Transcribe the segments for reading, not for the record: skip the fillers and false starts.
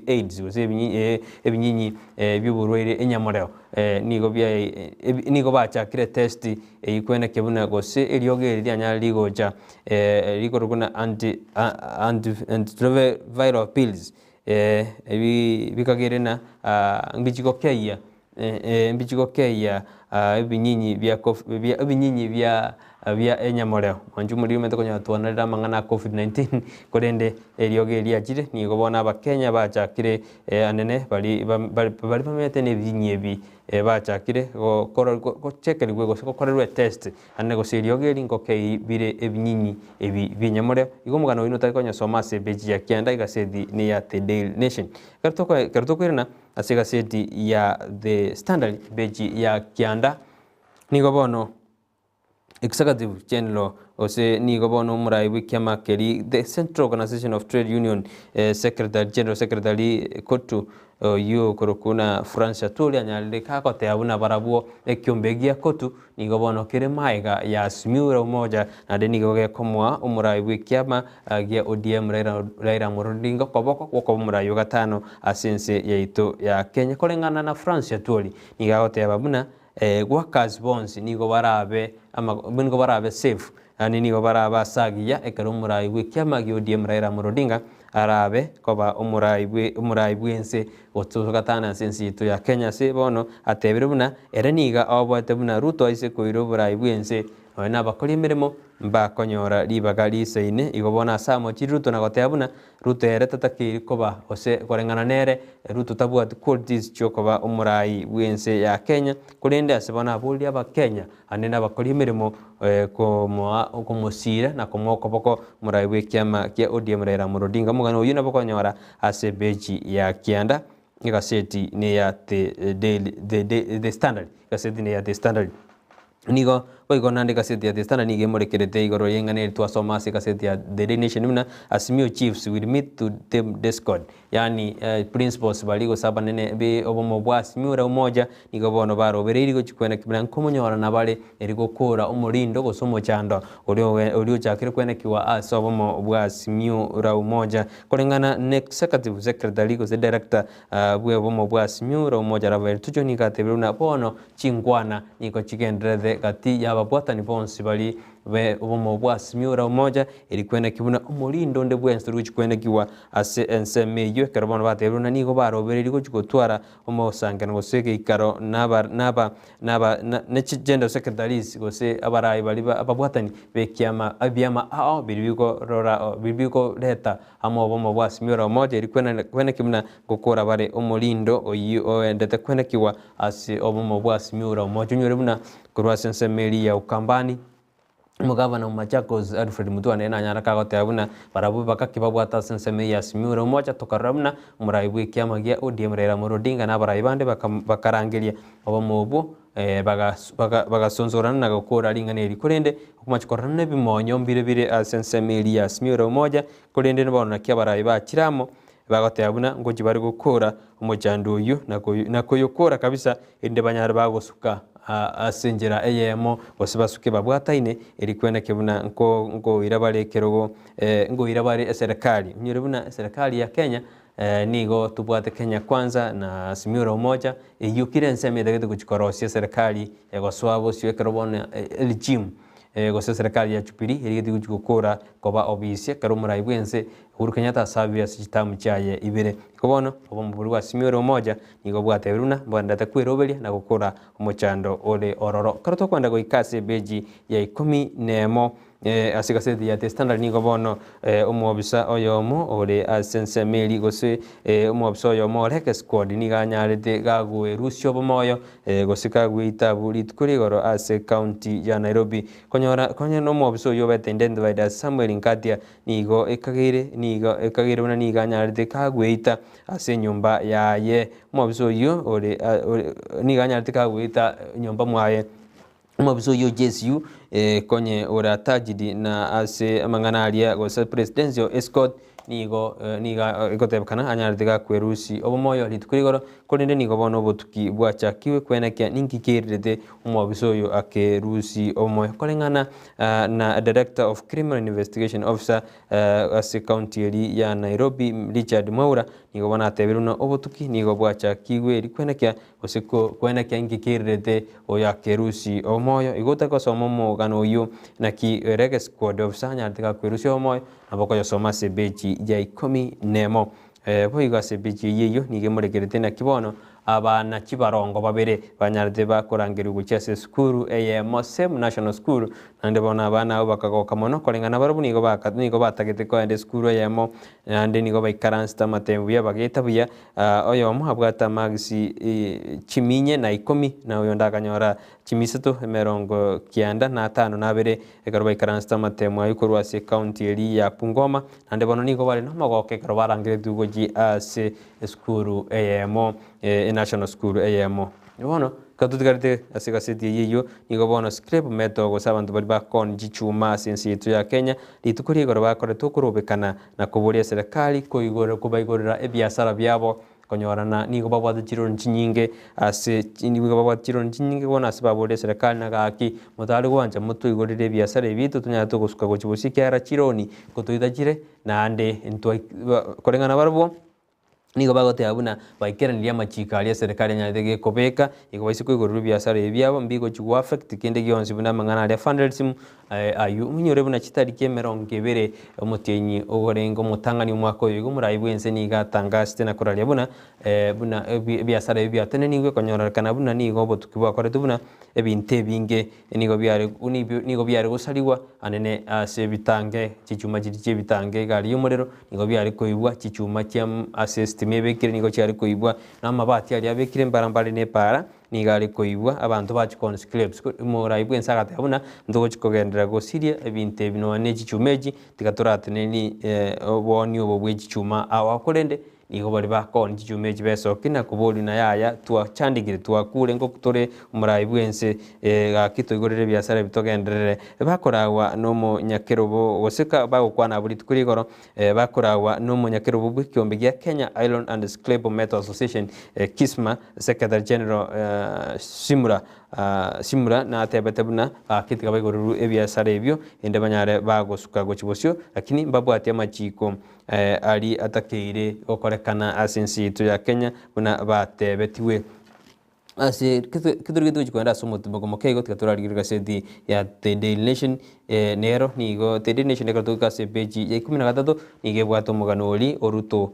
AIDS gose ebinyinyi by'uburwaire enyamoreo nigo bachakire test ikwene kebuna gose erioge ryanya ligocha likoruguna antiretroviral pills bikagirena mbichikokeia ebinyinyi bya enyamoreo manju muri mete konya twanarira mangana COVID-19 korende erioge ryachire nigo bona abakenya bachakire anene bali bamete ne binyinyi bachakire gochekerwe gokorerwe test ane gosirioge ringokei bire ebinyinyi binyamoreo igo mugano wino tarikonya soma sebeji ya kianda igasethi ni ya The Daily Nation karto kwirina asega seti ya The Standard beji ya kianda nigo bono Executive General ose nigo bono murai Brighton Makori the Central Organization of Trade Union General Secretary Kotu yo korokuna France atulia nyalde kakote abuna barabuo ekyombegia Kotu nigo bono kire maiga ya simiura umoja na de nigo ge komwa umurai Brighton gia ODM Raila Odinga koboko kwa murai gatano asense yaito ya Kenya kolengana na France atuli nigakote abuna workers bonds nigo barabe safe ani nigo baraba sagia ekero murai Brighton gi ODM Raila Odinga arabe koba umurai bwense otugatana sensi to ya Kenya se bono atebire buna ereniga obwate buna Ruto ise koiro burai bwense na bakori mirimo mbakonyora libagali seine igobona samo chiruto na gotebuna Ruto eretataki koba ose korengana nere Ruto tabwa qualities chokoba umurai bwense ya Kenya kurende asebona abuli aba Kenya anena bakori mirimo komusira na komokoboko murai bwekyama kya ODM Raila Odinga mugano yuna bakonyora asebeji ya kianda igaseti ne ya The Standard igaseti ne ya The Standard nigo boigo nande kaseti ya The Standard nige morekerete igoro yengane twasoma se kaseti ya The Daily Nation mna Asimio Chiefs will meet to them discord yani principals baligo saba nene be obomo bwa Asimio umoja nigo bono baro beririgo chikwena kibira nkomonyora na bale erigo kora umurindo gosomo chando olio chakire kwena kiwa asobomo bwa Asimio umoja kolengana next executive secretary go the director bwe obomo bwa Asimio umoja ravel tucho nikatebiruna bono chingwana niko chigendrede gati ya babwata ni bonsi bali be obomo bwa Asimio umoja ilikwena kibuna umurindo nde bwense ruchi kwena kiwa ase ensemeyo karbono batebiruna nigo baro beririgo chikotwara omosangana goseke ikaro naba gender secretaries gose abarai bali ababwatani bekyama abyama ao bilibiko leta amo obomo bwa Asimio umoja ilikwena kibuna gokora bare umurindo oyo ndete kwena kiwa ase obomo bwa Asimio umoja nyorebuna kurwa sensemeli ya Ukambani mugavana Machakos Alfred Mutua na nyaraka gote abuna barabu bakakibabwata sensemeli ya Asimio umoja tokarabuna murai Brighton gia ODM Raila Odinga na barai bande bakarangelia obomo bwo bagasonzorana na gukora ringane rikurende kumachikorana bimonyo mbire sensemeli ya Asimio umoja kurende nabona kya barai bakiramo bagote abuna ngoji bari gukora umujando uyu nakoyokora kabisa inde banyara bagosuka asenjera eyemo bosibasuke babwataine erikwena kebuna ngo irabale kerogo ngo irabale serikali nyirebuna serikali ya Kenya nigo tubwate Kenya kwanza na Asimio umoja yukire nseme dagete kuchikorosia serikali egoswabo siwekerobona regime gose serikali ya Jubilee erigete gukora koba obise karumurai bwense Uhuru Kenyatta sabia sitamu chaye ibere kobono obomburu wa Asimio umoja nigo bwatebiruna bandata kwiroberia na gukora umuchando ole ororo karoto kwanda goikase beji ya 10 asikaseti ya The Standard nigo bono umwobisa oyomo ole asensemeli gose umwobisa oyomo reke squad niganyarete gagwe rusyo bomoyo gose kagwita bulit kurigoro ase county ya Nairobi konya no mwobisa oyo betendende by Samuel Nkatia nigo ekagire bana niganyarete kagwita ase nyumba yaye mwobisa oyo ole niganyarete kagwita nyumba mwaye mwabiso yo JSU konye ora tajidi na ase manganalia go presidential escort nigo igotebekana anyarete gakwerusi obomoyo ritukurigoro korende nigo bono obotuki bwachakiwe kwenekia ninkikirete omwabiso oyo akerusi obomoyo koreng'ana na Director of Criminal Investigation Officer ase county eri ya Nairobi Richard Mwaura nigo bona ateberuna obotuki nigo bwachakiwe eri kwenekia osiko kwenekia inkikirete oyo akerusi obomoyo igota kosoma omogano oyo naki rege squad officer anyarete gakwerusi obomoyo nabo koyosoma sebechi ya 11 boiga sebechi yeyo nigemurekerete na kibono abana kibarongo babere banyarete bakorangeri guchase skuru Mosem National School nande bona abana bakagoka mono korengana barabu nigo batagete ko ende skuru nande nigo baikaransta matembu ya bageta buya oyo muhabwata magisi chiminye na 10 na oyo ndakanyora chimiseto emerongo kianda na 5 na bere ekaro baikaransta matembu ayikorwa se county eri ya Bungoma nande bono nigo bari no magoke karo barangere tugoji ase skuru National School bono katutigarite asegaseti yeyo nigo bono scrape meto go sabantu bali bakon jichuma sensi yetu ya Kenya litukuri igoro bakore tukurubikana na kuburia serikali ko igoro kubaigorera ebiasara byabo konyorana nigo babwate chiro nyinge ase nigo babwate chiro nyinge bona sababuria serikali na gaki mutari gwanja mutu igorire ebiasara ebitu tunyata gusuka go chibusikera chironi kutuidachire na ande ntwa korengana barabo nigo bagote abuna baikeranira amachika ali serikali nyadege kobeka iko baisiko igoruru biasara ebyabo mbigo chigwa affect kende gionsi buna mangana ali fundraising ayu munyore buna chitari kemerongebere omutenyi ogorengo mutangani mwako oyo murai bwense niga tangaste na koralia buna biasara ebyatene nigo konyora kana buna nigo botukibwa kore tubuna ebinte binge nigo byare gusaliwa anene ase bitange chichuma chiri bitange gali yumurero nigo byare koibwa chichuma cyam assist mebekire nigo cyari koibwa namabati ali abekire mbarambale ne para nigari koibwa abantu bachi conscripts murai bwensa gatabuna ndogo chikogendera go Syria ebinte bino ne chichumeji tikaturate ni oboni obo bwechichuma awakorende nigo bali bakon chichumeji besokina kuboli na yaya twa chandigire twa kure ngo kutore murai bwense gakito igorere biasara bitogenderere bakorawa no mu nyakerobo goseka bagokwana buri tukurigoro bakorawa no mu nyakerobo bw'ikyombe gya Kenya Iron and Scrap Metal Association Kisma Secretary General Simura na atebetabuna akitika bagoruru ebiasara ebyo ende banyare bagosuka go chibosyo lakini mbabwate amachiko ali atakeire okorekana asensi yetu ya Kenya buna batebetiwe ase kiturigito chikwenda somotumbo mokego tikaturarigirga sedi ya The Daily Nation nero nigo The Daily Nation ekatuka sepeji ya 13 nigebwato muganoli oruto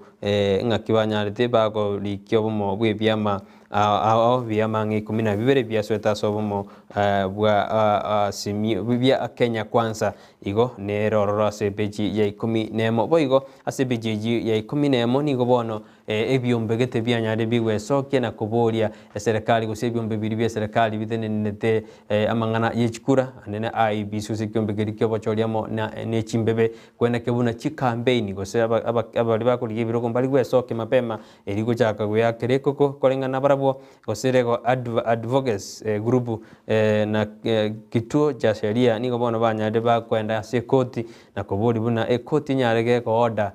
ngakibanyarete bago likyo bomo bwebyama byama 12 byasweta sobomo bwa simi bya Kenya kwanza igo nero roro sepeji ya 10 boigo asepeji ya 10 nigo bono ebyombegete byanyare bigwesoke na kuboria serikali gose ebyombe biri bya serikali bitenenete amangana yechikura anene IB susi kyombegeri kyobochoriamo na nechimbebe kwena kebuna chi campaign gose abali bakuri ebiro mbali gwesoke mapema erigo chaka gya kerekoko korengana barabo gose rego advocates group na kituo cha sheria nigo bono banyade bakwenda se koti na kubori buna koti nyarege ko order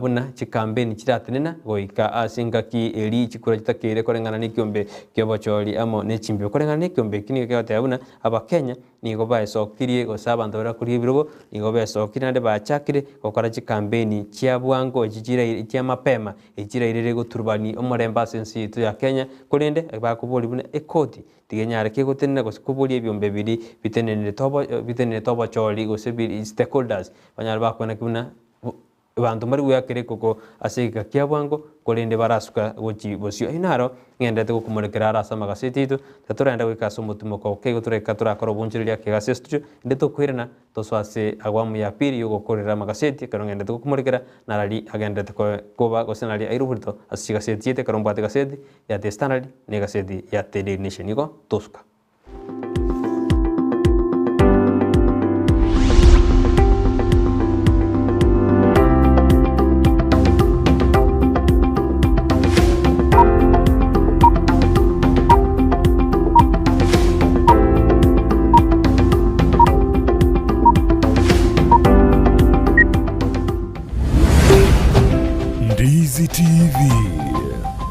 buna chi campaign chiratenena goika asinga ki eri chikura chitakire korengana nikyombe kyobochori amo nechimbe korengana nikyombe kini kyote abuna abakenya nigo baesokirie gosaba ndora kuri ebirogo nigo baesokira nde bachakire gokora chi campaign chia bwango ejijira chia mapema ejira irere guturbani omoremba sensi yetu ya Kenya kurende bakubori buna ekoti tigenyare ke gotenena gosikubori ebyombe biri bitenene tobo chori gosebiri stakeholders banyara bakwana kibuna bantu mari gwakire koko aseka kya bwango kolende barasuka gochi bosio inaro ngendete gukumurekera arasa magaseti itu taturenda gwikaso mutumo ko kego tureka turakora bunjiriria kegase studio ndeto kwirana toswase agwamu ya piri yugo korera magaseti karo ngendete gukumurekera narali agendete koba gosenali airuburto asigaseti yete karombate gaseti ya The Standard ne gaseti ya The Daily Nation yugo toska.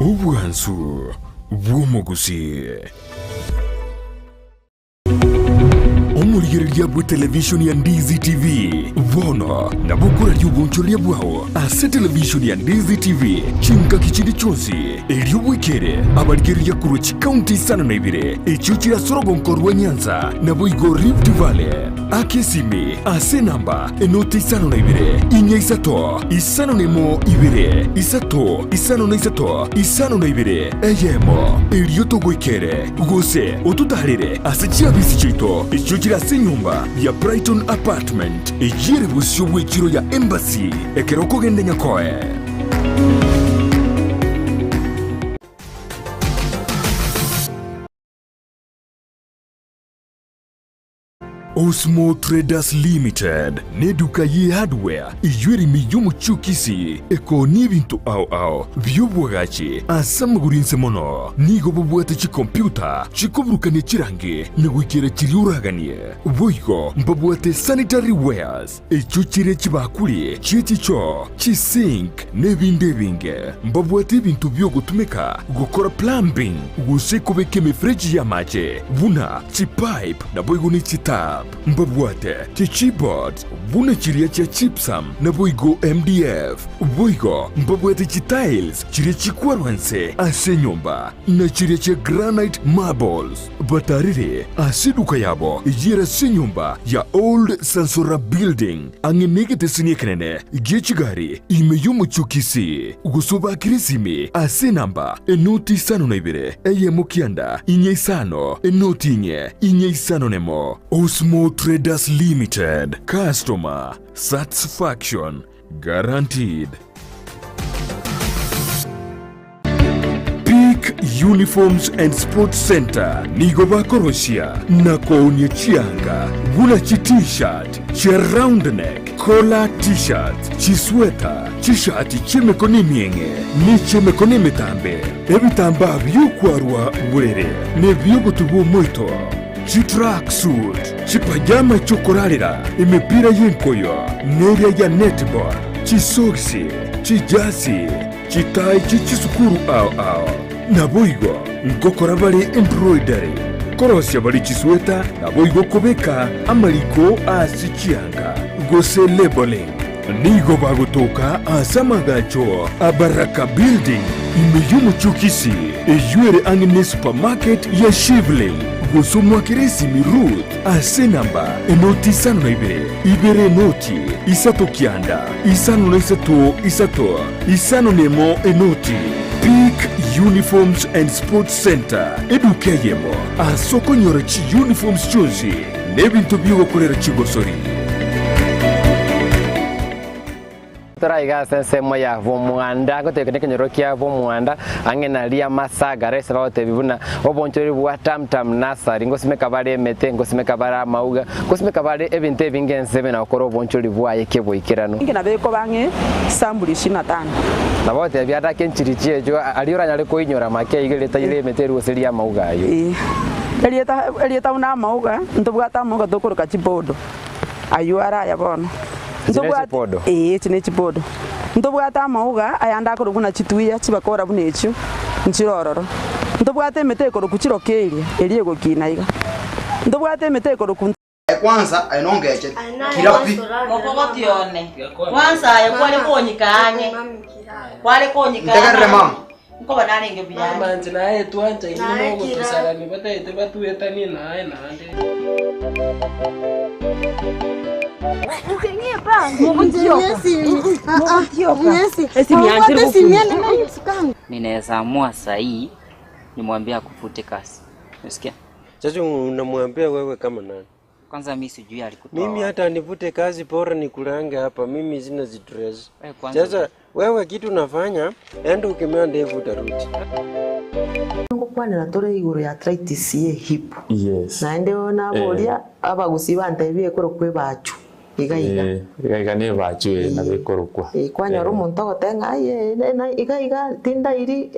Ubwansu bw'omuguzi. Omurigereria bwa television ya Ndizi TV bono na bukura ry'ubunchoria bwawo ase television ya Ndizi TV chinka kichindi chonsi eriobwekere abarigereria kuruchi county sana na ibire echuchira sorogonko rwa Nyanza na boigo Rift Valley akesimi ase namba enoti isano na ibire inya isato isano nemo ibire isato isano na isato isano na ibire eyemo erioto gwekere gose otutarire ase chiabisi chito echuchira ase nyumba ya Brighton apartment ejire busyo bwekiro ya embassy ekeroko gende nyakoe. Osmo Traders Limited neduka ye hardware ijweri miyumu chukisi eko nibintu au byobwagachi asamugurinse mono nigo bubwate chi computer chikoburukanye chirange negwikira chiriuraganie boigo mbabwate sanitary wares echuchire chibakuli chichicho chisink nebindebinge mbabwate ibintu byo gutumika gukora plumbing gusekobeke mifreji ya mache buna chipipe na boigo ni chitap mbabwate chichibot buna chiria cha chipsam na boigo MDF boigo mbabwate chitiles chiria chikwarwanse ase nyumba na chiria cha granite marbles batarire ase duka yabo ijira se nyumba ya old Sansora building angenegete siniekenene gechigari imeyumu chukisi gusoba kirisimi ase namba enoti sano na ibire eye mukianda inye isano enoti inye isano nemo. Osmo Traders Limited. Customer satisfaction guaranteed. Peak Uniforms and Sports Center nigo bakoroshia na koonye chianga gula chi t-shirt chi round neck collar t-shirt chi sweater chi shati chimekoni mienge ni chimekoni mitambe ebitamba byukwarwa burere ne byogutubu moito chi track suit chi pajama chokorarira imipira y'inkoyo neria ya netball chi soksi chi jasi chi tai chi chisukuru au na boigo ngokora bari embroidery korosya bari chisweta na boigo kobeka amaliko asichianga gose labeling nigo bagotoka asamagacho abaraka building imeyumu chukisi ejwere angine supermarket ya Shivling gosomwa kirisi Ruth ase namba enoti isano na ibere noti isato kianda isano na isato isano nemo enoti. Peak Uniforms and Sports Center edukeyemo asoko nyora chi uniforms chonzi nebintu byo korera chigosori. Turaiga sense moya vomwanda gotekene kenyorokia vomwanda angena lia masaga rese baote bibuna obonchori bwa tamtam nasari ngosimeka bare mete ngosimeka bara mauga ngosimeka bare ebinte bingense bena okoro obonchori bwa yekebo ikirano ngina beko bange sambuli 25 nabote byata kenchirichie jo aliora nyale ko inyora make igeleta ile mete ruselia mauga ayo elieta una mauga ntobwata mauga dokoro chibodo ayuara yabono Chipodo. Chine chipodo. Ntobwata mauga ayanda ko ruguna chituya chibakora bunecho nchirororo. Ntobwate meteko rukuchiro kelia eliye gokinaiga. Ntobwate meteko rukun kwanza ainongeche kirapi mokogotione kwanza yakwale konyikanye kwale konyikanye ndagare mama nko bananenge bya manzi naye twanja inimo gutosala ni batete batuyetani naye nande Ukenye pangu ninaweza amua sahi nimwambia akufute kazi. Unasikia? Sasa unamwambia wewe kama nani? Kwanza mimi sijui alikutoa. Mimi hata nivute kazi bora nikulange hapa, mimi sina stress. Sasa wewe kitu unafanya, enda ukimea ndevu utarudi. Ngokwana natore iguru ya arthritis ye hip. Yes. Na ndio na bolia abagusiba ntabye koro kwe bacu. Iga ne bacu na bekorokwa. Kwanya ro muntu gotenga ye na iga tinda iri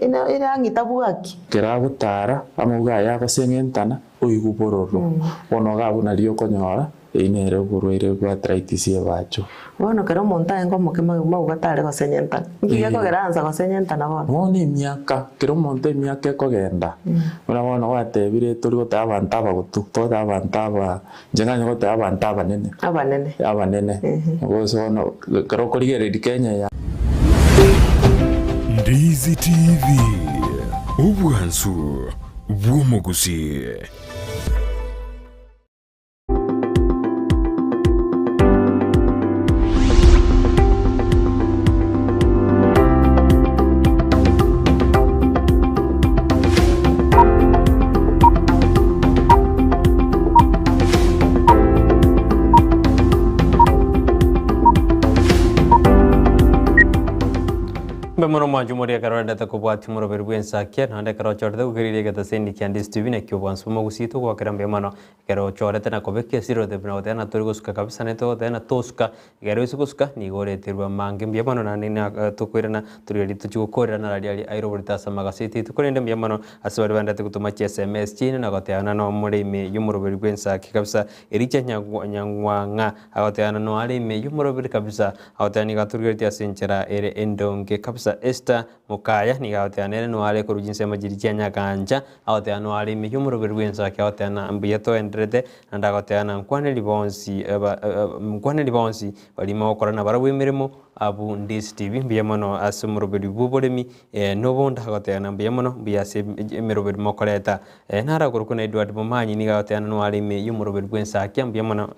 angitabuaki. Kera gutara amuga ya basengentana oigubororo. Ono gabo na rio konyora inere gurwire kwa arthritis ye bacho bono kero monta engo mokema mau gatare gosenyenta ngiye kogeranza gosenyenta na bono moni miaka kero monte miaka kogenda una bono watebire turi gota abantu abagutu toda abantu aba njenganya gota abantu abanene boso no kero korigere Kenya ya Ndizi TV ubwansu bw'umuguzi. Bemono mwanju muri akarwenda takubwati muroberi bw'Ensakia nande karo chorete ukirire gatasendi kya Ndizi TV nekyo bwansu mogusito kwa kirambe mano karo chorete na kobeke siro de bna otena tori gusuka kabisa neto otena toska karo isukuska ni gore tirwa mange mbye mano nani na tukwirana turi tuchukorera na rali airo burita magasiti tukorende mbye mano asibari banda tukutuma SMS chini na goteana no muri me yumuroberi bw'Ensakia kabisa eriche nyangwanga agoteana no ali me yumuroberi kabisa agotani gaturgerti asenchera ere endonge kabisa Esther Mukaya ni gaoteanere no ale ko rujinse majirikia nyakanja aoteano ale mi humuroberi bw'Ensakia aoteana mbuyeto endrete nda gaoteana nkwane libonsi balimo okorana barawemeremo abu Ndizi TV mbiyemono asumuroberi bw'oboremi no bonda gaoteana mbiyemono mbiyase emeroberi mokoreta nara kurukuna Edward Mumanyi ni gaoteana no ale mi humuroberi bw'Ensakia mbiyemono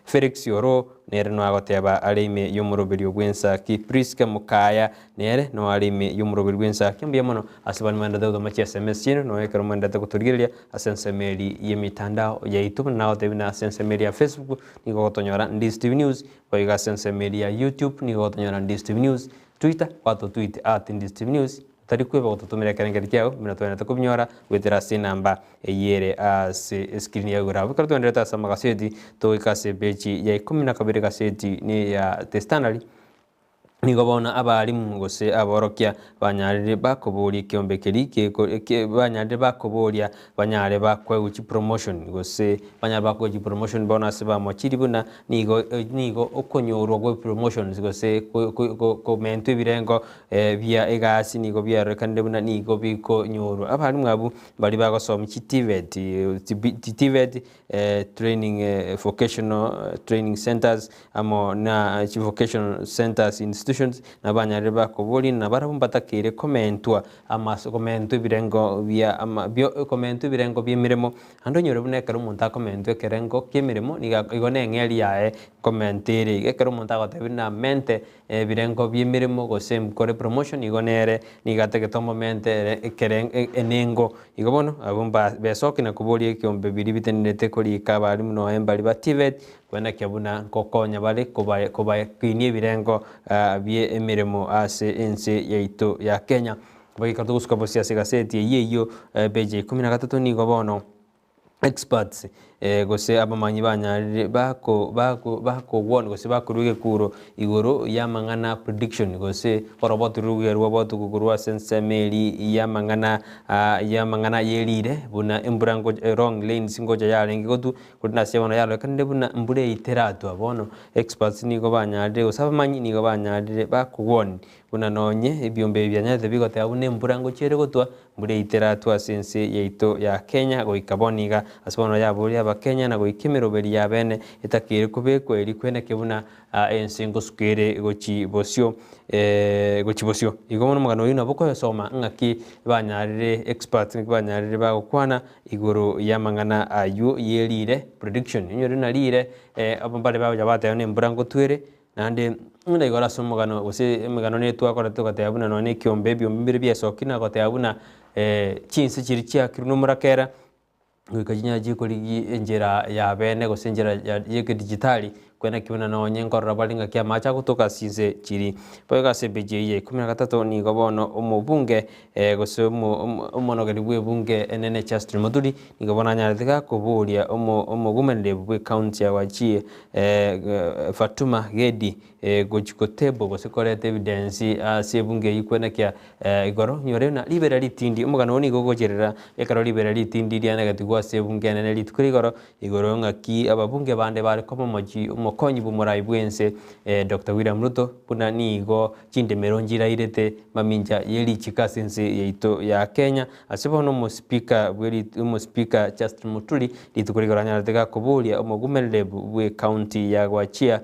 Felix Yoro nere no agoteba alime yumuroberi bw'Ensakia Priska Mukaya nere no alime yumuroberi bw'Ensakia mbiyemono asibani manda do machi SMS chino no ekero manda tukuturigeria asensemeri yemitandao ya YouTube na otebina asensemeri ya Facebook niko gotonyora Ndizi TV News oiga asensemeri ya YouTube niko gotonyora Ndizi TV News Twitter kwato tweet @Ndizi TV News tari kweba gotutumira karengeri kyao mina twena takubinyora wetera sinamba eyere as screen ya gurabu karto ndeta sama gaseti to ikase bechi ya 12 gaseti ni ya testanali nigobona abarimu gose aborokia banyarire bakoboria kiombekeri ke banyarire bakoboria banyare bakweguchi promotion gose banyare bakweguchi promotion bona seba mochiri buna nigo okonyorwa go promotion gose ko mento birengo via egasi nigo bia rekande buna nigo biko nyoro abarimu abo bari bagosoma TVET training vocational training centers amo na vocational centers institutions na banyare bakobori na barabumbata kire komentwa amaso komento birengo via ama bio komento birengo byemiremo ando nyore buneka rumunta komento kerengo kemiremo niga igone ngeli yae komentere ikero munta gotebina mente birengo byemiremo gose mkore promotion igonere nigateke tomo mente keren enengo igobono abumba besoki na kubori kyombe biri bitenete kuri kabari muno embali bativet kwenda kyabuna kokonya bale kobaye kwinie birengo bye emiremo ase ense yaito ya Kenya bagi kartuguska bosia segaseti yeyo beje 13 ni gobono experts gose abamanyi banyarire bako won gose bakuruge kuro igoro yamangana prediction gose orobotu ruge robotu kugurwa sensemeri yamangana yerire buna emburango wrong lane singoja yarengi gotu kudna sebona yalo kande buna mbure iteratu abono experts ni go banyarire gose abamanyi ni go banyarire bakuwon buna nonye ebyombe byanyathe bigote abune emburango chere gotwa mbure iteratu asense yaito ya Kenya go ikaboniga asbono yaburi Kenya na goikimiroberi ya bene itakire kubeko eri kwene kebuna ensingo sukere gochi bosio igomono magano ino boko yosoma ngaki banyarire experts banyarire bagokwana iguru yamangana ayu yerire prediction nyori na rire abambale bawo jabata ne mburango twere nande nda igora somogano gose magano ne twakora tukatebuna none kyombe byombire byesokina gotebuna chinse chiri chia kiruno murakera gwikajinya jikoligi enjera ya bene gose enjera ya digitali kwena kibuna no nyenkora balinga kia macha kutoka sinze chiri boga sebeje ye 13 ni gobono umubunge gose umonogeri bwebunge enene Justin Muturi ni gobona nyarithika kuburia umugumenere bwe county ya Wajir Fatuma Gedi gochikotebo gose korete evidence asebunge yikwena kia igoro nyore na libera litindi umugano ni gogojerera ekaro libera litindi liana gatigwa sebunge enene litukuri igoro ngaki ababunge bande bari komo moji umukonyi bumurai bwense Dr. William Ruto buna nigo chinde meronjira irete maminja yeli chikasense yeito ya Kenya asibono mu speaker Justin Muturi litukurigora nyartega kubulia umugumenere bwe county ya Wajir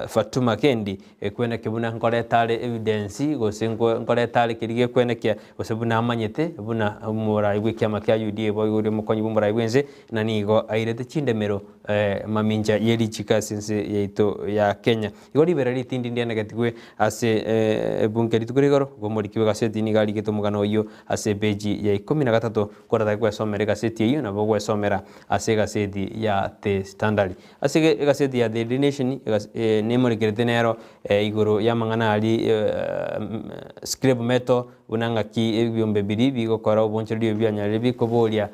Fatuma Kendi kwena kibuna ngoretale evidence gose ngoretale kirige kwena kia gose buna amanyete buna umurai bwe kiama kya UDA boyure mukonyi bumurai bwense na nigo airete chindemero maminja yeli chikasense yeito ya Kenya igori berari tindi ndiana gatigwe ase bunge litukurigoro gomori kibe gaseti ni gali getomugano yo ase beji ya 13 korata kwa somera gaseti iyo na bogwe somera ase gaseti ya The Standard ase gaseti ya The Nation nemori gerdenero igoro yamangana ali scribe meto bunanga ki ebyombe biri bigokora uboncherio byanyare bikobolia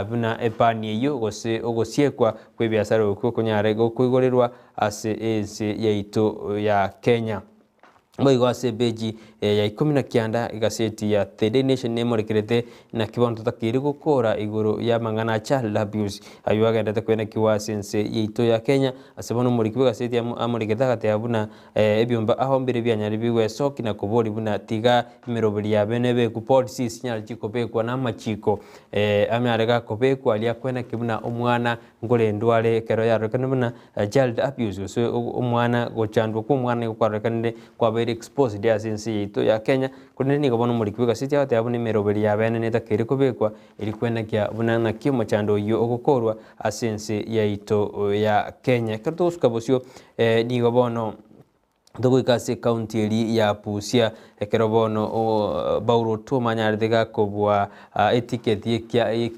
buna epani iyo gose ogosiekwa kwe biasara uko kunyare go kwigorerwa ase ese yaito ya Kenya Boigo ase beji ya 19 igaseti ya The Nation nemorekerete na kibondo takiri gukora iguru ya mangana child abuse ayuaga ndata kwena kiwasense yito ya Kenya asebono muri kibuga seti amoreketa kate abuna ebyomba aho mbere byanyari biwe soki na kubori buna tiga imerobiri ya benebe ku policy sinyal chikope kwa na machiko amyarega kope kwa alia kwena kibuna umwana ngole ndwale kero ya rekanuna child abuse so umwana gochandwa ku umwana kwa rekande kwa exposed ya sense yito ya Kenya kuneni gobono muri kibuga siti ate abune meroberi ya bene neta kere kubekwa iri kwena kya bunana kimo chando yo ogokorwa asense yito ya Kenya kartos kabosyo ni gobono Dogo ikase county eri ya Busia ekerobono bauro to manyardega kobwa etiquette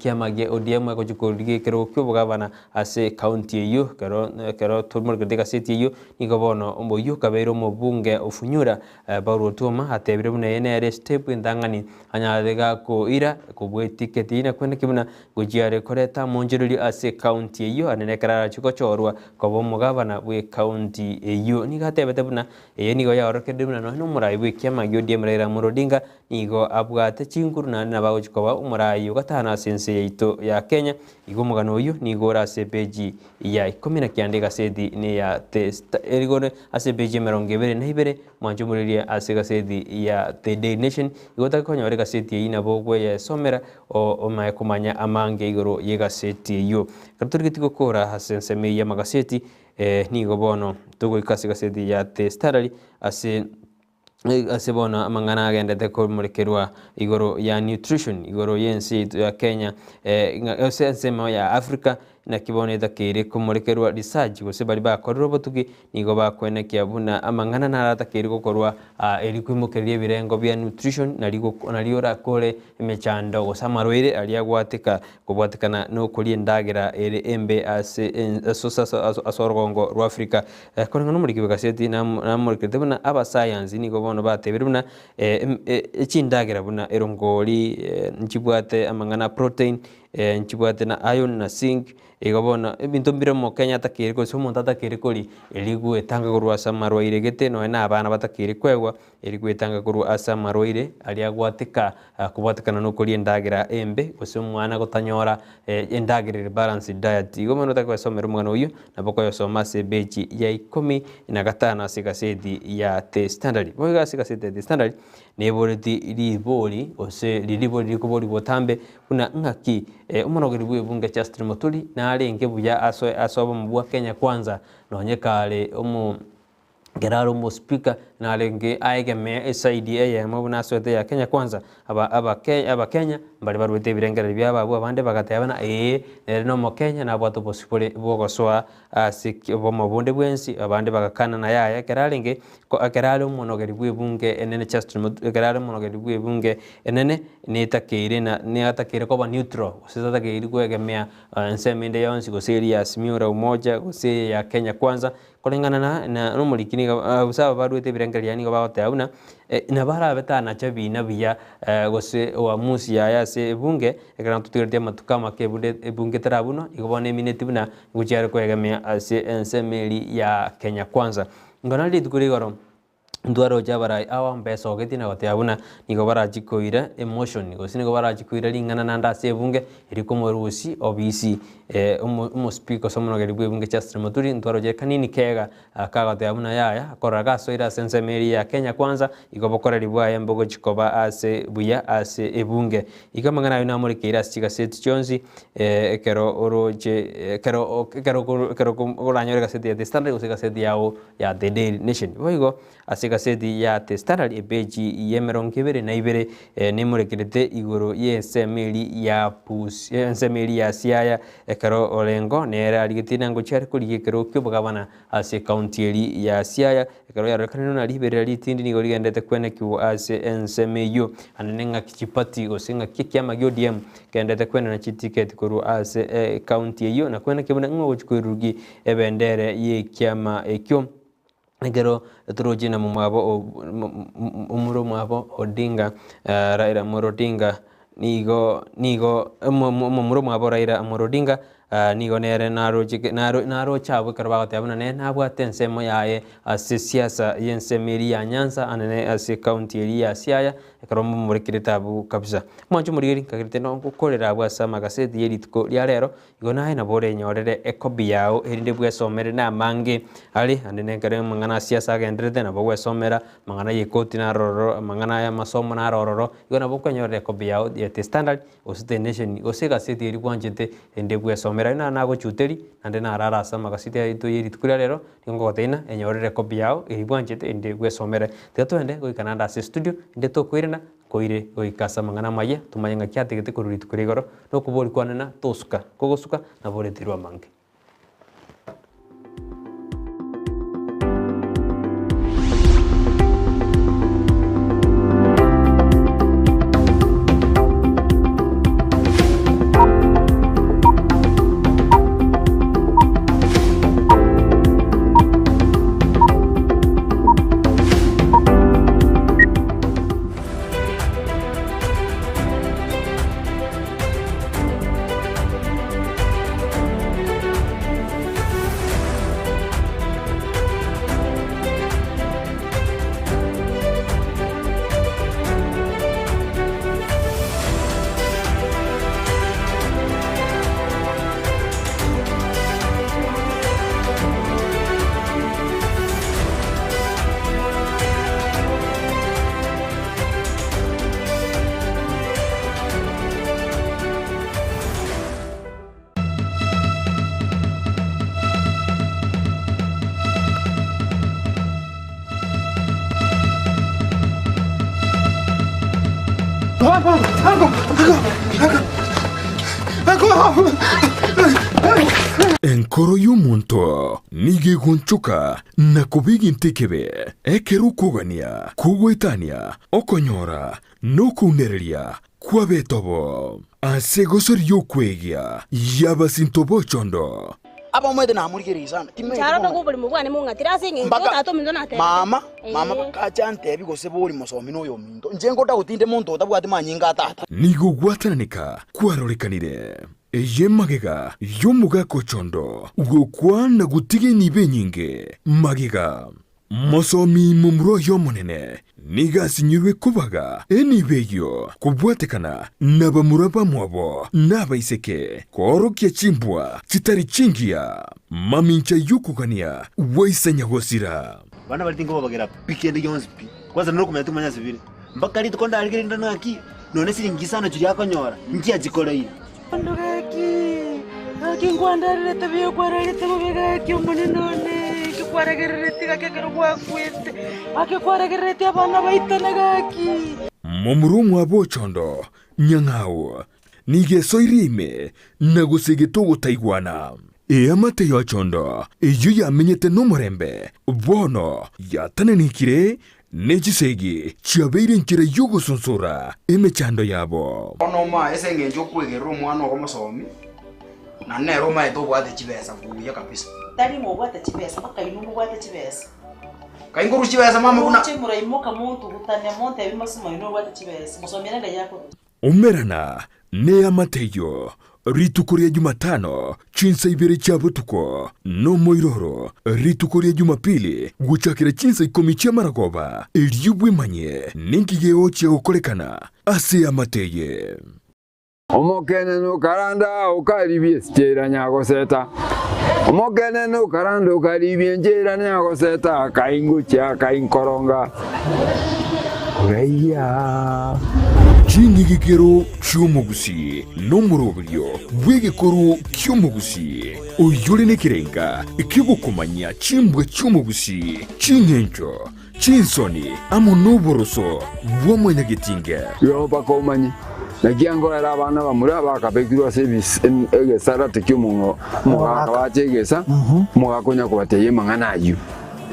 ya mage ODM ko jikorige kero kyoboga bana ase county yo kero turmur gedega city yo nigobono ombo yo kabero mo bunge ofunyura bauro to ma atebire bune ene step ndangani anyardega ko ira ko bwe etiquette ina kwene kibuna gojiare koreta monjeruri ase county yo anene karara chiko chorwa ko bomo gabana bwe county yo nigatebete buna nigo ya orokede buna no murai bwe kiama gyodi emrera murodinga nigo abwate chinguru na nabago chikoba umurai ugatana sense yito ya Kenya igo mugano uyu nigo rase peji ya 19 gasedi ne ya test erigone ase peji merongebere nehibere mwanjo muriria ase gasedi ya The Nation igo takonyo gasedi ina bogwe ya somera o mayekumanya amange igoro ye gasedi yo katurigitiko kora hasense me ya magaseti nigo bono tugo ikasi gasedi ya The Standard ase bona mangana agenda de ko murekerwa igoro ya nutrition igoro yensi ya Kenya sema ya Africa na kiboneza kire kumurekerwa research gose bari bakorero botugi nigo bakwene kiabuna amangana narata kire gokorwa eri kwimukerie birengo bya nutrition naliora kore emechando gosamarwire aliagwateka kubwatekana no kuri ndagira ere embe ase asorgongo rwa Africa kono no muri kibaseti na murekerete buna aba science nigo bono batebere buna echindagira buna erongori nchibwate amangana protein nchibwate na iron na zinc igobona ebintu mbire mu Kenya takiri ko somo tatakiri kuri eligu etanga kurwa samarwaire gete no na abana batakiri kwegwa eligu etanga kurwa asamarwaire ali agwatika kubatikana no kuri endagira embe gose mwana gotanyora endagira balance diet igomano takwa somero mwana uyu naboko yosoma se beji ya 15 asigasedi ya The Standard boga asigasedi The Standard neboreti libori ose libori kubori botambe kuna ngaki umonogeri bwebunge Justin Muturi na arenge buya asoba mu bwa Kenya kwanza nonyekale geraro mo speaker na lenge aigeme SIDA ya mabuna sote ya Kenya Kwanza aba Kenya bali barwete birengera byaba abo abande bagatebana no mo Kenya na bwato posipole bogoswa bo mabunde bwensi abande bagakana na yaya geralenge ko geralo monogeri bwebunge enene chastro geralo monogeri bwebunge enene ni takire na ni atakire ko ba neutral usitata ke iri kwegemea nsemende yonsi go serious miura umoja go ya Kenya Kwanza kulingana na no mulikini usaba barwete birengera yani go bagote auna na bara betana chabina biya gose wa musi ya se bunge ekran tutirte matukama ke bunge tarabuno igobone minute buna guchare ko egamia ase ensemeli ya Kenya Kwanza ngona lidukuri goro ndwaro jabara awa mbeso getina gote abuna nigo bara jikoira emotion nigo sinigo bara jikoira lingana nanda se bunge iriko morusi obisi umo speaker somono gari bunge chastre moturi ndwaro je kanini kega kagote abuna yaya koraga soira ensemeli ya Kenya Kwanza igobokora libwa yambogo jikoba ase buya ase ebunge ikamangana yuna muri kira stika set chonzi kero oroje kero oranyore gaseti ya standard usika seti yao ya The Daily Nation boigo ase gaseti ya The Standard ebeji yemeronkebere na ibere nemurekirete igoro yensemeli ya pus yensemeli ya siaya kero olengo nera aligitina ngochare kuri kero kyobagabana ase county eri ya siaya kero yarekanino na libere litindi nigo ligendete kwene kiwo ase ensemeyo anenga kichipati osinga kikyama gyodiem kendete kwene na chiticket kuru ase county eyo na kwene kibona ngo chikurugi ebendere ye kyama ekyo Negero turoji na mumabo umuro mwabo Odinga Raila Odinga nigo umuro mwabo Raila Odinga nigo nere naro chabu karbaga tabuna ne nabwa tensemo yae ase siasa yensemeri ya Nyanza anene ase county eri ya Siaya karomo murekire tabu kabisa mwanju muriri kakirite no gukorera bwasa magaseti yeritko lya rero igona na bore nyorere ekobi yao erinde bwesomere na mange ali anene kare mangana siasa agendrete na bwesomera mangana yekoti na roro mangana ya masomo na roro igona bwekonyore ekobi yao ya The Standard osite nation osega seti eri bwanjete ende bwesomera na go chuteri ande na rara sama gasiti ito yeritko lya rero ngo tena enyorere ekobi yao eri bwanjete ende bwesomere teto ende go Canada se studio ende to kwirina koire goikasa mangana maye tumayanga kyategete kururitu kurigoro no kubori kwanana tosuka kogosuka na bore tirwa mange Enkoro y'omuntu nigegonchoka na kubigintekebe ekeru kugania kugwetania okonyora nokunereria kwabetobo ase gosori yokwegia yabasintobo chondo aba mwede na amurigiri sana charo no kubuli mubwane mungatira singe tato mindo na mama bakachante bigose buri musomi no yomindo njengo dagutinde muntu otabwate manyinga tata nigo gwatananika kwarorekanire magega y'omugako chondo gukwana gutige nibe nyinge magega mosomi mumuro y'omunene nigasinyirwe kubaga enibeyo kubwatekana nabamuraba mwabo nabaiseke korokia chimbwa chitari chingia mamincha yukugania waisanya gosira bana balitingo bagera pikende yonspi kwanza no kumenya tumanya sivile mpaka lito konda aligenda naki none siringisana juri yakonyora ngiya jikoreye Kingwanda rete biyo kwara rete mubega kyo munene kwaragere rete gakekero gwakwete akekwaregerete abana baitane gaki Momrumu abochondo nyang'ao nigeso irime na gusege taigwana amate yochondo iyo yamenyete n'umurembe bono yatanenikire nechisegi chiabeire nkira yugusonsura emechando yabo ono ma ese ngenjo kwegera omwana ogomusomi na nero ma etobwate chibesa kuya kabisa tari mo bwate chibesa bakainu mo bwate chibesa kainguru chibesa mama kuna chimura imoka muntu gutanya monte abimasuma ino bwate chibesa musomera yako umerana ne amateyo ritukuria Jumatano chinsa ibere chabutuko no moiroro ritukuria Jumapili guchakira chinsa 10 cha maragoba eliubwe manye ningigeo cha okolekana ase amateye omokene no karanda ukaribie stera nyago seta omokene no karanda ukaribie njera nyago seta kaingu cha kainkoronga Oreya Chingigikero cy'umugusi n'umurobyo bw'igikoro cy'umugusi uyure nekirenga ikigukumanya chimbwe cy'umugusi chingencho chinsoni amunoboroso bw'amanyagitinga yo bakomanyi nagiango era abana bamura bakabekirwa service egesara tekyumungo mugakabachegesa mugakonya kubateye mangana ayu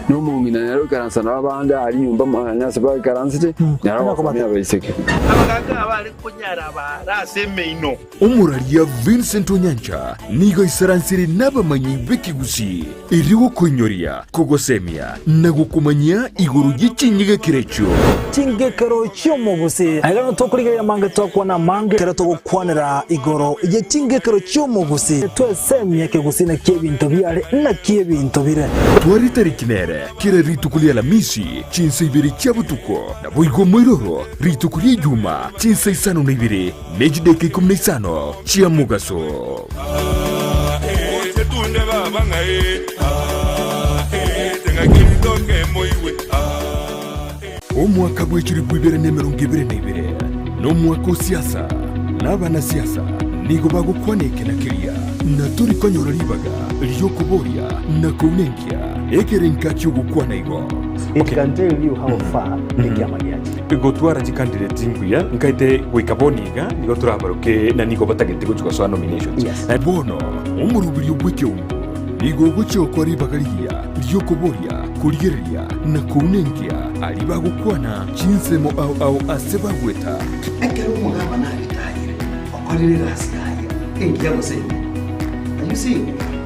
no mungina nero karansa nabanda ari nyumba manyasa ba karansite nero komanya bayiseke abaganga abari kunyara baraseme ino umuraria Vincent Onyancha nigo isaransiri n'abamanyi b'ikigusi iriwo kunyoria kugosemia na gukumanya iguru y'ichinyiga kirecho chingekero cy'umugusi agano tokurigera mange tokwana mange kera togukwanira igoro ye chingekero cy'umugusi twesemye kigusi na kebinto byare na kebinto bire twari tarikinere kira ritukulia la misi chinsa ibiri chabutuko na boigo moiroro ritukulia Juma chinsa isano na ibiri nejideke 15 chia mugaso omwaka bw'ekiri bw'ibere n'emirongo ibiri n'ibiri n'omwaka siasa n'abana siasa nigo bagukwaneke na kiria na turi konyora ribaga ryokuboria na kunenkia ekerenka cy'ugukwana igo can tell you how far ikiamagyaje igotwara candidate ngwiya nkaite gwikaboniga nigo turabaruke na nigo batagete gucuka so nominations bono umurubiri bw'icyo nigo gucyo ko ribaga ryokuboria kurigeria na kunenkia ali bagukwana chinsemo au asebagweta ekero umugamba nabitahire okorere rasikaye engiya gusema. And you see,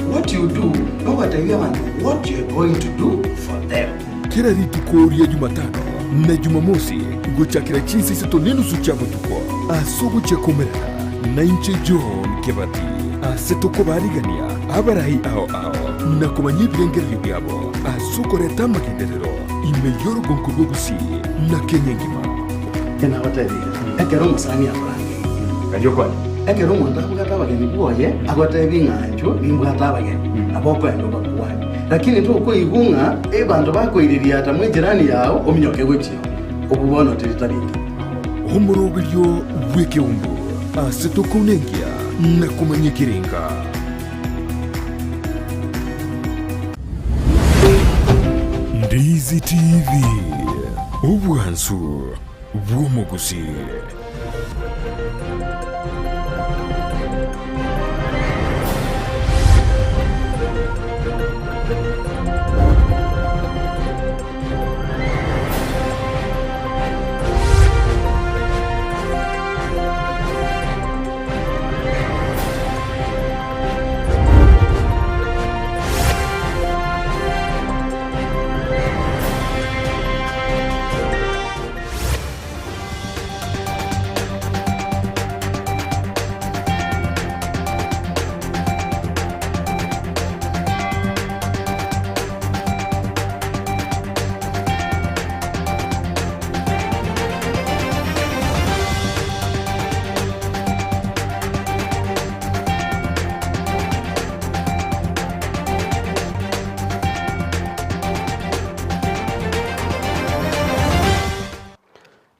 what you do, nobody want what you're going to do for them. Kila ritukoria Jumatano na Jumamosi guchakira chinsi sato nenusu chabutuko asugu chakomerera na inche John Kebati asetoko barigania abarahi ao na kumanyi byengeri byabo asukoreta makenderero imeyoro gonkugo gusi na Kenya ngima tena watabira ekero musani abrange kanyo kwani ekero umuntu akugata bageni bwoye agota ebinganjo bimbwata abageni abokwendo bakuwani lakini tu uko igunga bantu bakoiriria ata mwijirani yao ominyoke gutyo obubono tiritarinde umurobiryo bweke umbu asetoko nengia na kumanyikirenga Ndizi TV ubwansu bw'umugusi.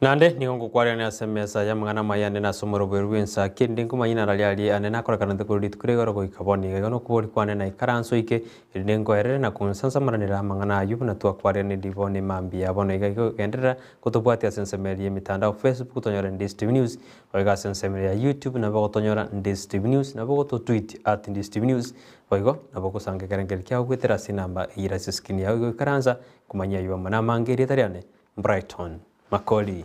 Nande ni ngongo kwaria ni asemesa ya mangana mayande na somoro bweru Ensakia ndingu mayina rali ane nakora kana ndikuri tukurego go ikaboni gano kubori kwane na ikaranso ike ndingo erere na kunsansa maranira mangana ayubu na twa kwaria ni divoni mambi abona igago gendera kutobwati asensemeri ya mitandao Facebook tonyora Ndizi TV News oiga asensemeri ya YouTube na bago tonyora Ndizi TV News na bago to tweet @Ndizi TV News oigo na bago sange karengel kya gwetera sinamba ira siskini ya ikaranza kumanya yuwa mana mangeri tariane Brighton Makori.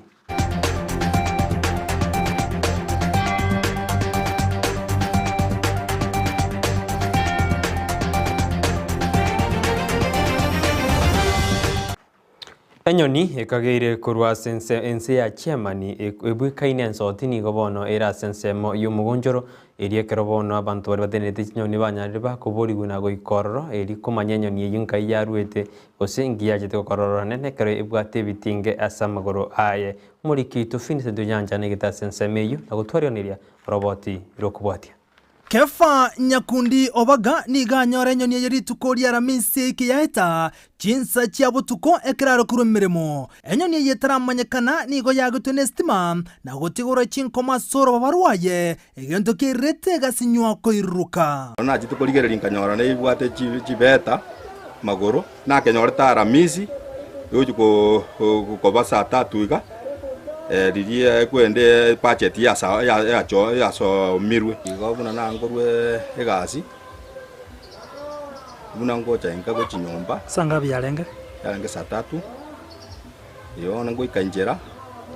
Enyoni ekageire kurwa ense ya chairmani ebwikaine ensotini gobono era sensemo y'omugonjoro eri ekerobono abantu bari batenete chinyoni banyarire bakoboriwe na goikororo eri komanya enyoni eyinkai yarwete gose ngiyachete gokororo nene kero ebwate ebitinge asa amagoro aye omoriki tofinise doyanjana egeta sensemo eyo na gotwarioneria roboti irokobwatia Kefa nyakundi obaga niganyora enyoni eye rituko riaramisi kiyaeta chinsa chia butuko ekiraro kuru mirimo enyoni eye taramanyekana nigo yagutune stima na gutigura chinkoma soro babarwaye egento kirete gasinywa koiruka na jituko rigere nkanyora ne ibwate chibeta magoro na kenyora taramisi yojuko ko basa tatuiga ririe kwende budget ya so mirwe igobuna nangorwe egasi buna ngocha inka go chinyomba sanga byalenge saa 3 yo nango ikanjera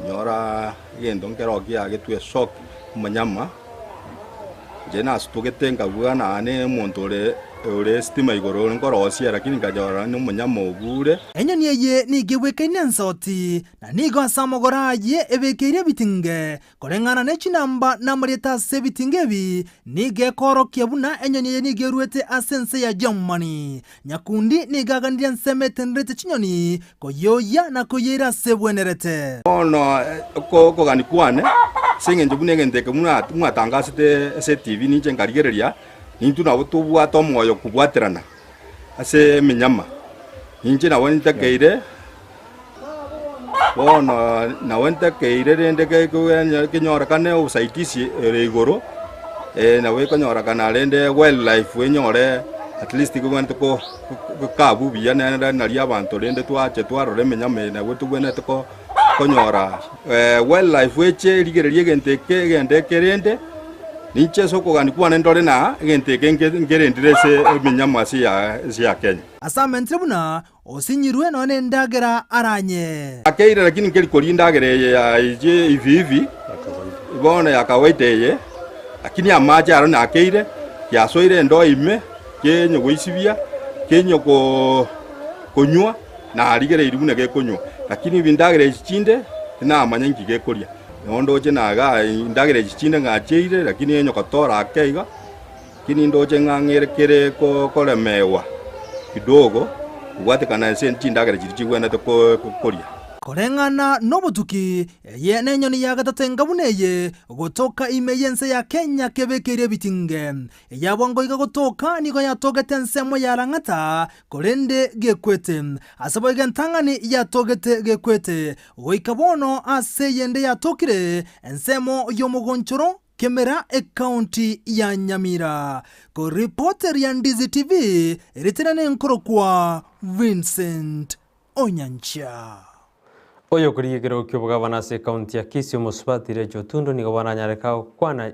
nyora yendo ngero gya getwe shock manyama jena stugetenga bwana ane montore ore stima igoro ngorosia lakini ngajora no munyama obure enyoni eye nigewekaine nsoti na nigo asamogoraye ebekeire bitinge korengana ne chinamba na mureta se bitinge bi nige korokia buna enyoni eye nigeruete asense ya Germany nyakundi nigagandia nsemete nrete chinyoni koyoya na koyera sebwenerete ono ko gani kwane singe njubune ngendeke muna tangasite se TV nije ngarigereria nintu na butubu atomoyo kubwaterana ase minyama inje na wonita keire bono na wonita keire rende kenyora kane usaitisi regoro na we konyora kana rende wildlife wenyore at least kubwente ko kabu biya na ria abantu rende twache twarore minyama na wetubwene ko konyora wildlife weche rigererie gendeke rende niche soko gani kuwa ndore na gente ngerendirese minyama ya Kenya asamentre buna osinyirwe none ndagera aranye akeire lakini ngeli koli ndagere ya ije ivivi ibona yakawaiteye lakini amaje arona akeire yasoire ndo ime kenyo goisibia kenyo konywa na aligere iribune ge konywa lakini bindagere chinde na amanyangi ge kolia ndoje naga ndagere chichinde ngacheire lakini enyo katora akeiga kini ndoje ngangerekere ko kolemewa kidogo ubwate kana senti ndagere chichigwena to kolia korengana nobutuki ye nenyoni ya gatatenga buneye gotoka imeyense ya Kenya kebekere bitinge yabongo iga gotoka niko yatogete nsemo ya rangata korende gekwete asabo igantangani yatogete gekwete oikabono ase yende yatokire ensemo yomugonchoro Kemera ekaunti ya Nyamira ko reporter ya Ndizi TV ritirane nkoro kwa Vincent Onyancha oyo kurigero kyobugabana se county ya Kisii omusbatire jotundo nigo bananyareka kwana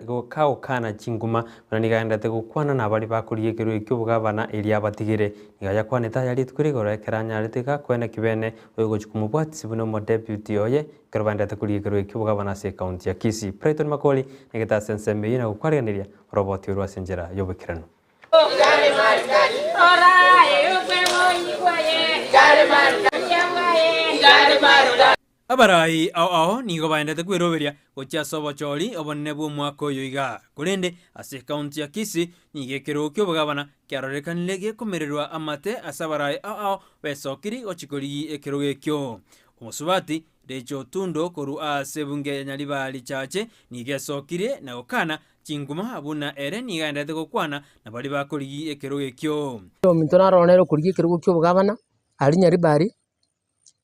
kana chinguma bananigaendete gukwana na bali bakurigero kyobugabana eri abatigire nigaya kwane tayari tukurigoro ekeranyarete ka kwene kibene oyo gochukumubwati sibuno mo deputy oye kerobandete kurigero kyobugabana se county ya Kisii Brighton Makori nigeta sensembe ina gukwarianiria roboti urwa senjera yobekirano abarai ao nigo baendete kwiroberia gocha sobochori obonne bwo mwako yoiga kurende ase county ya Kisii nigekero kyobugabana kyarorekanire gekomererwa amate asabarai ao besokiri gochikori ekero gekyo omusubati dejo tundo koru ase bunge nyalibali chache nigesokire na okana chinguma abuna ere nigaendete gokwana na bali bakori ekero gekyo ominto naronero kuri ekero kyobugabana ali nyalibali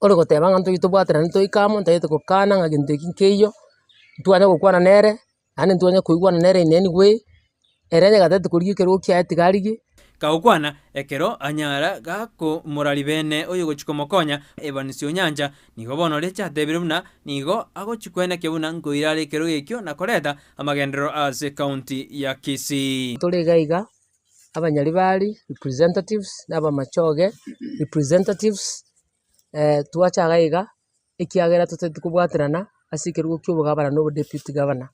ore goteba nganto itobwatera nto ikamo ntayete kokana ngagente kinkeyo tuanya gukwana nere ane tuanya kuigwana nere in any way erenya gatete kurigi kerugo kia etigarigi kaukwana ekero anyara gako murari bene oyo gochikomokonya evanisio nyanja nigo bono lecha tebiruna nigo agochikwena kebuna ngoirare kero gekyo na koreta amagendero as county ya Kisii tole gaiga abanyari bari representatives naba machoge representatives tuacha gaiga ikiagera tutete kubwaterana asikerugo kyobugabana no deputy governor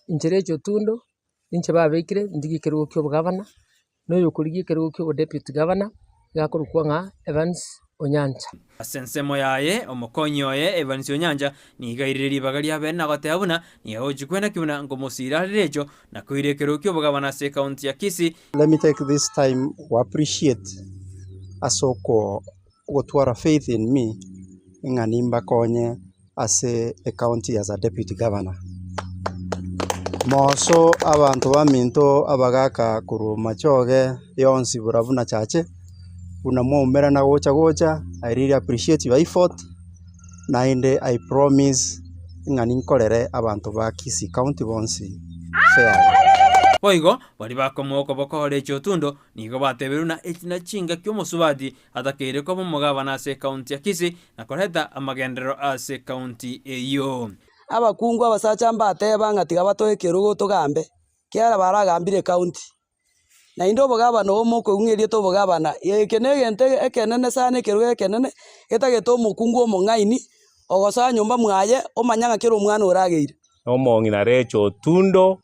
incherecho tundo inche babekire ndigi kerugo kyobugabana no kurigi kerugo kyo deputy governor gakorukwa nga Evans Onyanja asensemo yaye omokonyo ye Evans Onyanja ni gairiri bagari abena goteabuna ni ojikwena kibuna ngomosira rejo na kuire kerugo kyo bugabana se county ya Kisii. Let me take this time to appreciate asoko gotwara faith in me nganimba konye as a county as a deputy governor. Moso abantu baminto abagaka kuru machoge yonsi buravuna chache unamwomera na gocha I really appreciate your effort na inde I promise ngani nkorere abantu ba Kisii county bonsi fair Poigo bari bakomoko bokore chotundo nigo bateberuna etina chinga kyo musubadi atakere ko mugabana se county ya Kisii na koreta amagendero ase county eyo abakungu abasacha mbateba ngatiga batoe kerugo tugambe kiara baragambire county na indo bogabana omoko ng'erie to bogabana ekenegente ekenene sana kerugo ekenene etageto mukungu omongaini ogosa nyumba mwaye omanyanga kero mwana orageire omong'ina recho tundo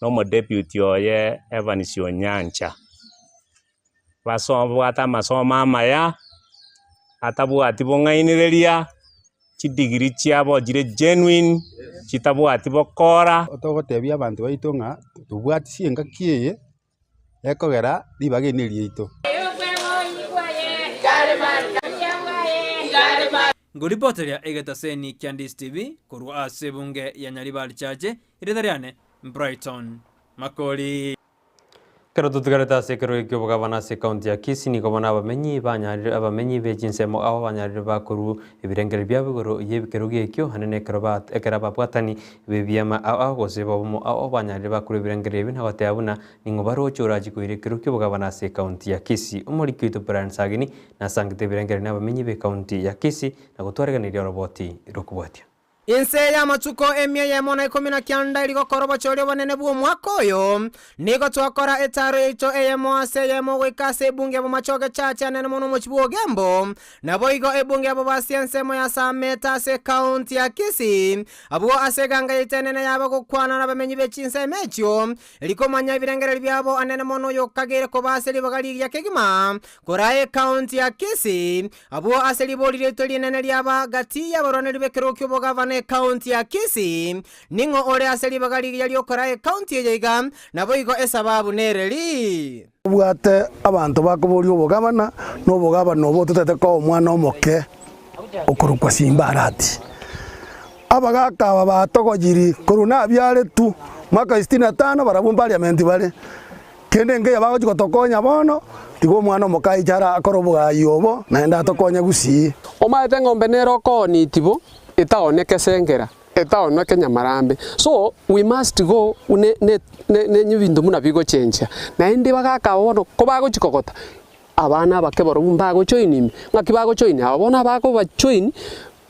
no deputy oye Evans Onyanja basombo amasoma amaya atabwati bong'ainireria chidigiri chiabo jire genuine chitabwati bokora otogotebia abantu baito ng'a tubwati sienga kieye ekogera libagenirie ito ngoripoteria egetaseni Ndizi TV kurwa ase bunge ya Nyaribari chache iretariane Brighton Makori kero tutugareta se kero ekyo bugabana se county ya Kisii ni kobana abamenyi bejinsemo aho banyarire bakuru ebirengere byabigoro yebikero gekyo hanene kerobat ekera babwatani bebyama aho gose bomo aho banyarire bakuru ebirengere bina bateabuna ningo barochora jikuire kero kyo bugabana se county ya Kisii umuri kwito Brian Sagini na sangite ebirengere n'abamenyi be county ya Kisii na gutwareganira roboti rokubwatia Inse ya machuko emye ya mona 19 iliko korobo chori wanene buo mwakoyo niko tuwakora etaro icho eyemoase yemowekase ebunge bo machoke chache anene mono mochibuo gembo na boigo ebunge bo basiense moya sameta se county ya Kisii abuo ase ganga itenene yabo kukwana na bamenyi bechinse mechio iliko manya virengere byabo anene mono yokagere ko baseli bagali ya kegima korae county ya Kisii abuo ase libolire tolinene lyaba gati ya borone libekero kyo bogavane county ya Kisii ningo ore aseli bagali yaliokora county yega naboigo esababu nereri bwate abantu bakobori obogabana no bogabana obo tutete ko omwana omoke okorukwa simbarati abagaka babatogojiri koruna byare tu mwaka 65 barabun parliament bare kende nge yabago chikotokonya bono tigo mwana omokai jara akoroboga yobo naenda tokonya gusi omaete ng'ombe nero koni tibo itaoneke sengera itaoneke Nyamarambe so we must go ne nyibindu muna bigo change na indi bagaka bono ko bago chikogota abana bakeboro mbago join ngaki bago join abona bago ba join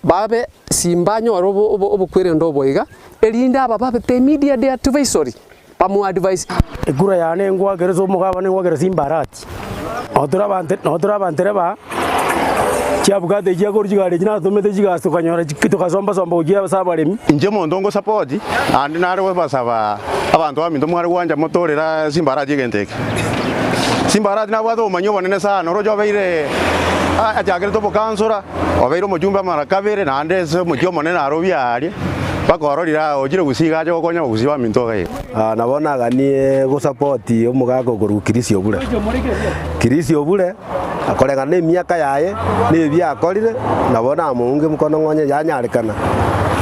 babe simbanyo obukwere ndo boiga elinda abababe te media de advisory pamu advice egura yane ngwa gerezo mugaba ne ngwa gereza imbarati otura bantere ba cyabugade giye gigare jina tumete gigaso kanyora kito kasomba somba ugiye basabaremi nje mondongo support andi nare basaba abantu baminto mwari wanja motorera simbaraji genteke simbaraji nabwado umanyo bonene sana rojo beire ajagere to bokansora obeiro mujumba marakabere nande se mujyo monene arobiari bakororira ojire gusiga aje gokonya gusiba minto gae nabona ganie go support omugago gorukirisi obure kirisi obure akorenga ne miaka yaye ne bya akorire nabona munge mukono ngonye yanyarekana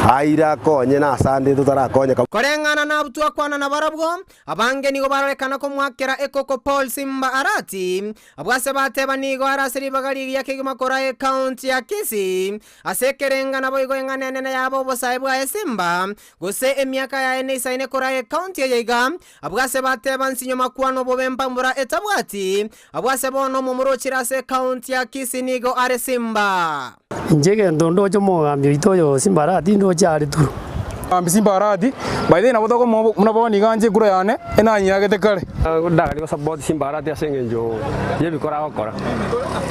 aira konye na sande tutarakonye korengana na butua kwana na barabwo abange nigo barekana ko mwakera ekoko Paul Simba Arati abwase bateba nigo arasiri bagari ya kigima kora account ya Kisii asekerenga na boigo nganene yabo bosaye bwa Simba gose emyaka ya ene isaine kora account ya yiga abwase bateba nsinyo makwano bobempa mbura etabwati abwase bono mu murochira se account ya Kisii nigo are Simba njege ndondo jomo gambyo itoyo Simba Arati ndo cyari tu Simba Arati by the nabo ko munaboni ganje gura yane enanyi yagete kare ndagari ko support Simba Arati asengenjo yebikora bakora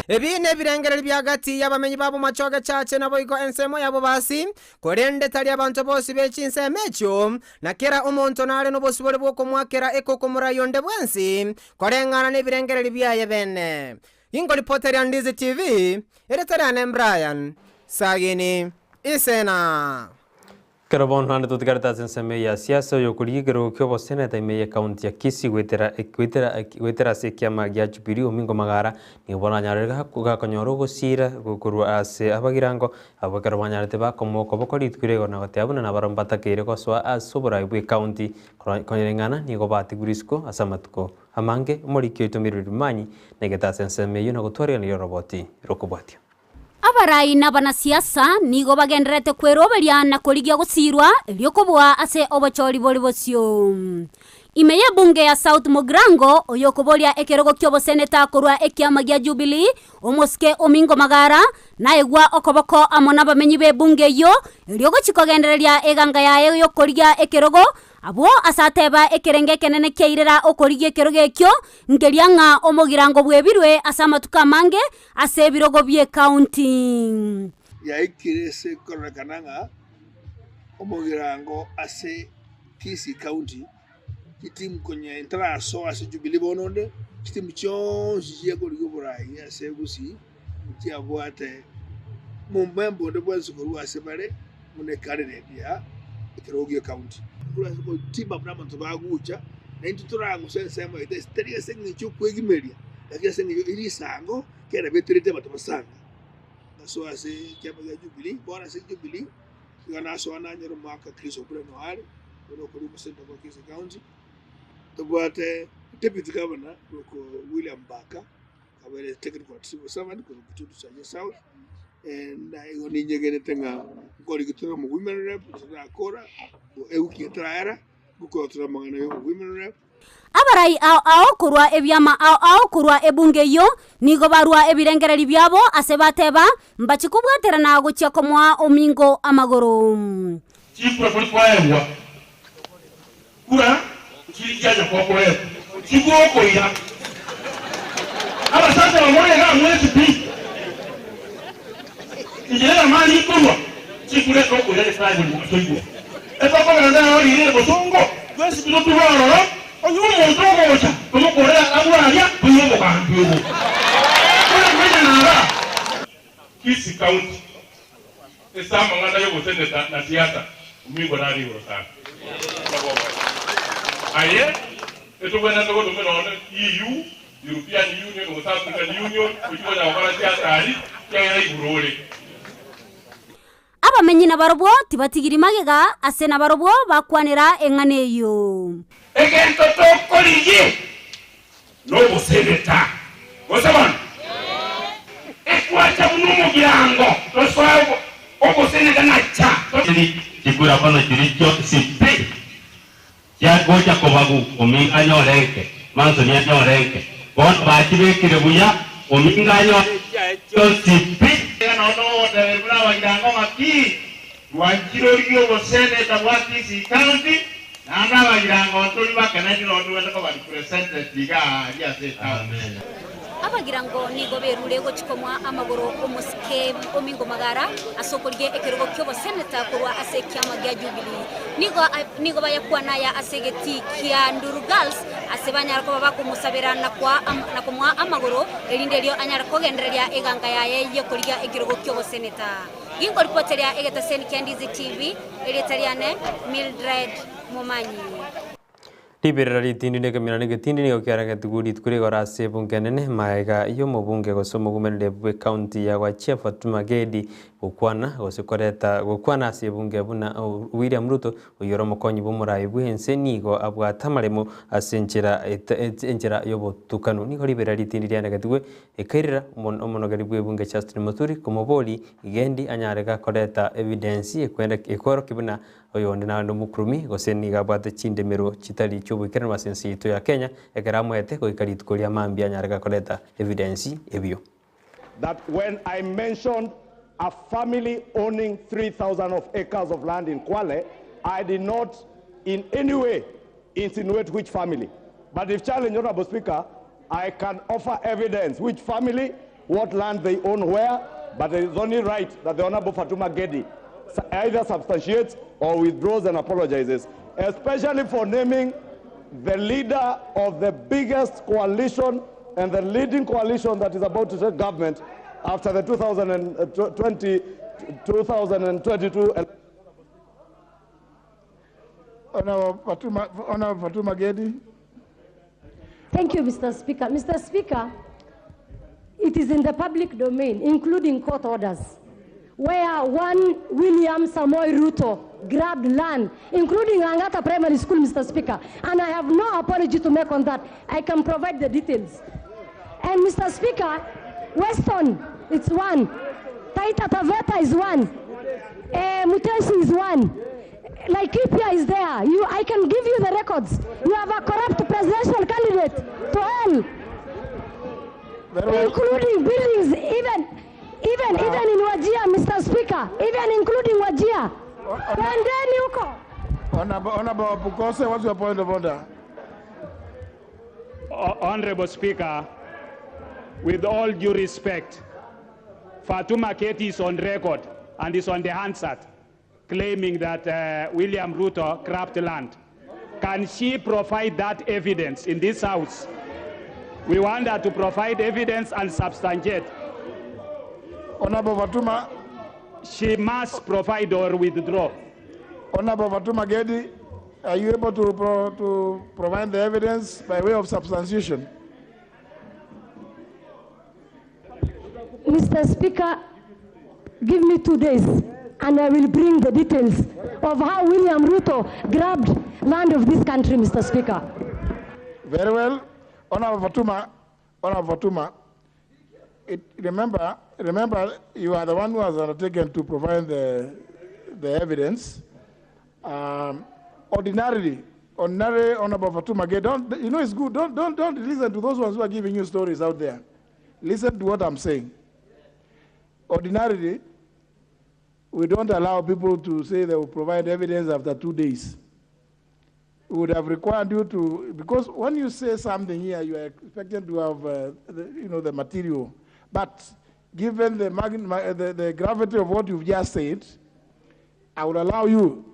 ebine birengerera byagati y'abamenyi babo macoge cace nabo iko ensemo yabo basi korende tali abantu bose becinse mecho na kera umuntu nare no bose bole bwo mwakera ekoko murayonde bwensi korengana ne birengerera byaye bene ingo reporter ya Ndizi TV eretarane Brian Sagini Isena Karabon hande tutikarta senseme ya siasa yo kuligero kyobo seneta ime county ya Kisii gwetera sekiama gya Jubilee omingo magara ni bona nyarega kuga konyoro gusira gukurwa ase abagirango abagara banyarete bakomoko bokori twirego na batabuna na barambata kire ko swa asubura ibwe county konyerengana ni go batigurisko asamatuko amange muri kyo itomiriri manyi negeta senseme yo no gutwara ni roboti rokubati abarai na banasiasa nigo bagenderete kweroberia na koligia gusirwa lyokobwa ase obachori boli bosio imeye bunge ya South Mogrango oyokoboria ekerogo kyobo seneta korwa ekiama gya Jubilee omoske omingo magara na egwa okoboko amona bamenyi be bunge yo lyogo chikogendereria eganga yae yokorigia ekerogo abo asateba ekerenge kenene keirera okorigie keroge kyo ngelianga omogirango bwebirwe asamatuka mange ase birogo bye county ya ikirese korekananga omogirango ase Kisii county kitim konye entra so ase Jubilee bononde kitim chonji ye korigo borai ase gusi tia boate mumembo de bwansu koru ase bare mune karere dia keroge county ko tiba brama to bagucha na inturango sensema ite steria sengi chukwe gimeria lakini sengi iri sango kera betrete batabasanga so ase kama ya Jubilee bora ase Jubilee yana so ananyero maka Chris Obreno ari no ko musenda ko Kisii county to boate deputy governor ko William Baka kabere technical civil servant ko kutudu sa South and I only nyegene tenga ko rigitoro mu women rep na kora euki traera ko tora mangana yo women rep abarai ao kurwa ebyama ao kurwa ebunge yo nigo barwa ebirengereri byabo asebateba mbachikubwatera na gucia komwa omingo amagoro chipro kuri kwaewa kura chirijaja kwa kwaewa chigoko ira aba sasa bamone ga mwezi pi Kijana mali kurwa chikure ko kure sai buli mutoigo epa ko nganda ori ile bosongo gwesi bilotu baro oyumo ndogocha como korea aburaria kuyobo kandugo kuna mwenya nara Kisii county esama nganda yo botende na siasa umingo nari urosana aye eto bwana ndo ndo meno EU European Union or South African Union kujiwa na wakala siasa ali ya iburole abamenyi na barobwo tibatigiri magega ase na barobwo bakwanira engane yo egento tokoliye no boseneta bosaban ekwacha munumo girango toswabo oboseneta nacha kikura pano kiricho sipi ya gocha kobagu ominga nyoreke manzo nya nyoreke bon bachibe kirebuya ominga nyoreke sipi no de brava girango maki wanjiro ryo boseneta wa Kisii county nana bagirango tuli bakana no ndo ko bali presented diga ya seta amen abagirango nigo berure gochikomwa amagoro omuske omingo magara asokorye ekerogo kyobo seneta kurwa ase kyama gya Jubilee nigo bayakwana ya asegeti kya Nduru Girls asebanya ko baba kumusabira na kumwa amagoro elinde lyo anyara kogendereria eganga yaye yekorya ekerogo kyobo seneta ingo reporter ya egeta sen Ndizi TV eletariane Mildred Momanyi Liberera litindi ne kamina ne getindi ne okiara gatuguri tukuri gora sebu kenene maiga iyo mubunge gosomo gumenere bwe county ya Wachia Fatuma Gedi gukwana gosekoreta gukwana sebunge buna William Ruto uyoro mukonyi bumurai bwense nigo abwata maremo asenjera enjera yobotukano nigo liberera litindi ya gatugwe ekairira omonogari bwe bunge Justin Muturi kumoboli igendi anyarega koreta evidence ekwenda ekoro kibuna oyonde na ndo mukrumi goseni gabwate chindemero chitali chobwikera masensi ito ya Kenya ekeramwete goikari tukoria mambi anyarega koreta evidence ebyo. That when I mentioned a family owning 3,000 of acres of land in Kwale, I did not in any way insinuate which family. But if challenged, Honorable Speaker, I can offer evidence which family, what land they own where, but it is only right that the Honorable Fatuma Gedi either substantiates or withdraws and apologizes, especially for naming the leader of the biggest coalition and the leading coalition that is about to take government after the 2022 Honorable Fatuma Gedi. Thank you, Mr. Speaker. Mr. Speaker, it is in the public domain, including court orders, where one William Samoei Ruto grabbed land, including Angata Primary School, Mr. Speaker, and I have no apology to make on that. I can provide the details. And Mr. Speaker, Weston, it's one. Taita Taveta is one. Mutesi is one. Laikipia is there. I can give you the records. You have a corrupt presidential candidate to hell, including buildings, even in Wajia, Mr. Speaker, even including Wajia. Pandeni huko. Honorable Pukose, what's your point of order? Honorable Speaker, with all due respect, Fatuma Gedi is on record and is on the Hansard claiming that William Ruto grabbed land. Can she provide that evidence in this house? We want her to provide evidence and substantiate. Honorable Fatuma, she must provide or withdraw. Honorable Fatuma Gedi, are you able to provide the evidence by way of substantiation? Mr. Speaker, give me 2 days and I will bring the details of how William Ruto grabbed land of this country, Mr. Speaker. Very well. Honorable Fatuma, remember, you are the one who has undertaken to provide the evidence. Ordinarily, Honorable Fatuma Gedi, it's good. Don't listen to those ones who are giving you stories out there. Listen to what I'm saying. Ordinarily, we don't allow people to say they will provide evidence after 2 days. We would have required you to, because when you say something here, you are expected to have, the material. But given the gravity of what you've just said, I would allow you.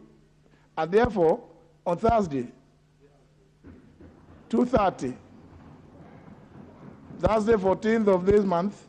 And therefore, on Thursday, 2:30, Thursday 14th of this month,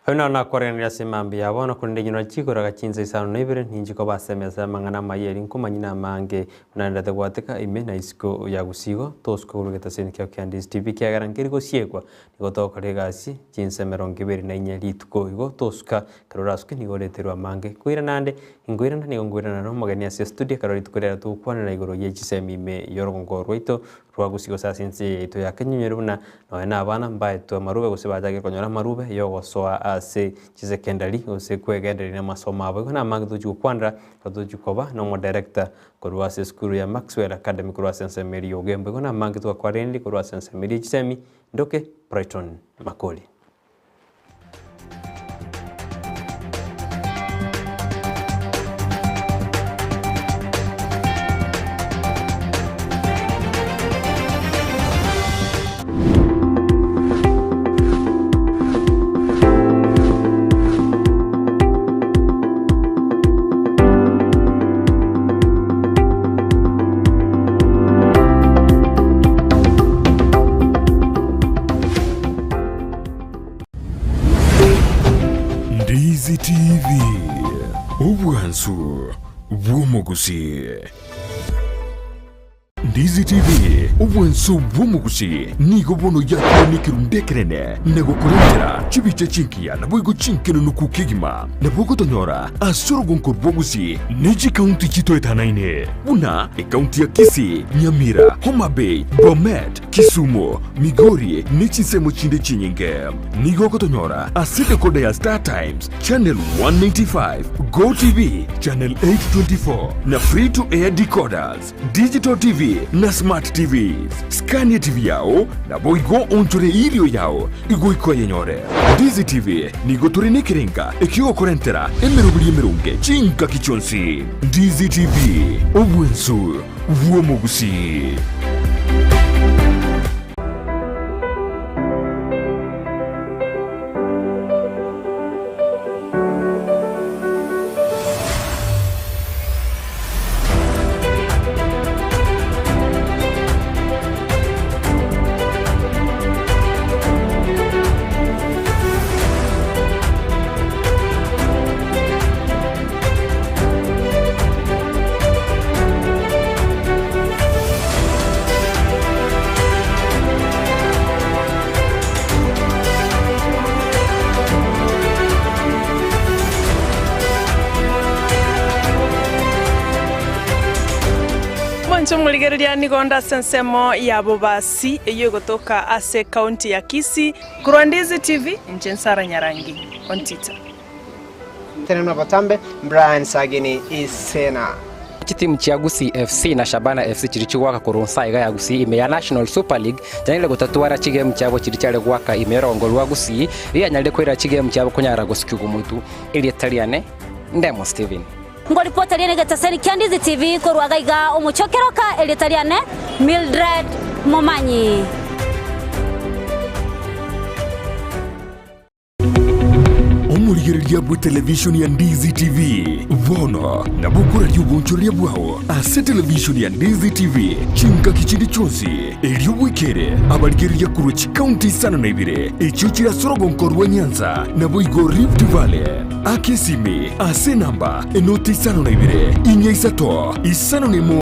Hona na korenia semambi ya wana kunde nyino chikora gachinze isano nebere ninjiko basemeza mangana mayeri nkumanyina mange unandate gwateka ime na isiko ya gusigo tosko urugeta senikyo Ndizi TV kyagarangira gosiegwa nigo tokoregasi chinse 24 lituko igo toska karoraswe nigo leterwa mange kuira nande ingwirana nigo ngwirana no magani ya studio karori tukorera tukwana na igoro yechisemi ime yorogongo rwaito rwagusigo sasinse ito ya kenyeruna na abana mbaye to marube gusibajage konyora marube yogo soa se chize kendali ose kwegenderi na masomo abo na magdu kwandra kadu koba no mo director korwa se skuru ya Maxwell Academy korwa sense meri yogembe kona magdu kwa rendi korwa sense meri chisemi ndoke Brighton Makori. Ndizi TV, ubwansu bw'umuguzi. Ndizi TV ubwenso bw'omugusi nigo bono yakonikiru ndekerene nego kurengera chibiche chinkia na bwigo chinkeno nukukigima na bwigo tonyora asorogonko bwogusi neji kaunti chito etanaine una kaunti ya Kisii, Nyamira, Homa Bay, Bomet, Kisumu, Migori nechisemo chinde chinyinge nigo kotonyora asite kode ya Star Times channel 195 Go TV channel 824 na free to air decoders digital TV na smart TVs. Scania TV yao na boigo onchore ilio yao igo iko yenyore. Ndizi TV nigo turine kirenga ikiwa korentera emerubiri emerunge chinka kichonsi. Ndizi TV obwensu uomogusi. Muligereria nigonda sensemo ya bobasi eyo gotoka ase county ya Kisii kurwa Ndizi TV Njensara Nyarangi ontita tena batambe Brian Sagini isena timu cha Gusii FC na Shabana FC chirichugwaka kurunsa iga ya Gusii ime ya National Super League janile gutatuara chigame cyabo chirichale gwaka imerongolwa Gusii iya nyalde kwira chigame cyabo kunyara gusikugu muntu ili Italiane Ndemo Steven ngo ripota liene gataseni kya Ndizi TV korwa gaiga umuchokeroka elitaliane Mildred Momanyi Omurigereria bwa television ya Ndizi TV vono na bukura ry'ubunchoria bwao ase television ya Ndizi TV chinka kichindi chonsi elio wikere abarigereria kuru chikaunti sana na ibire echo chira sorogonko rwa Nyanza na boigo Rift Valley akesime ase namba enoti sana na ibire inya isato isano nemo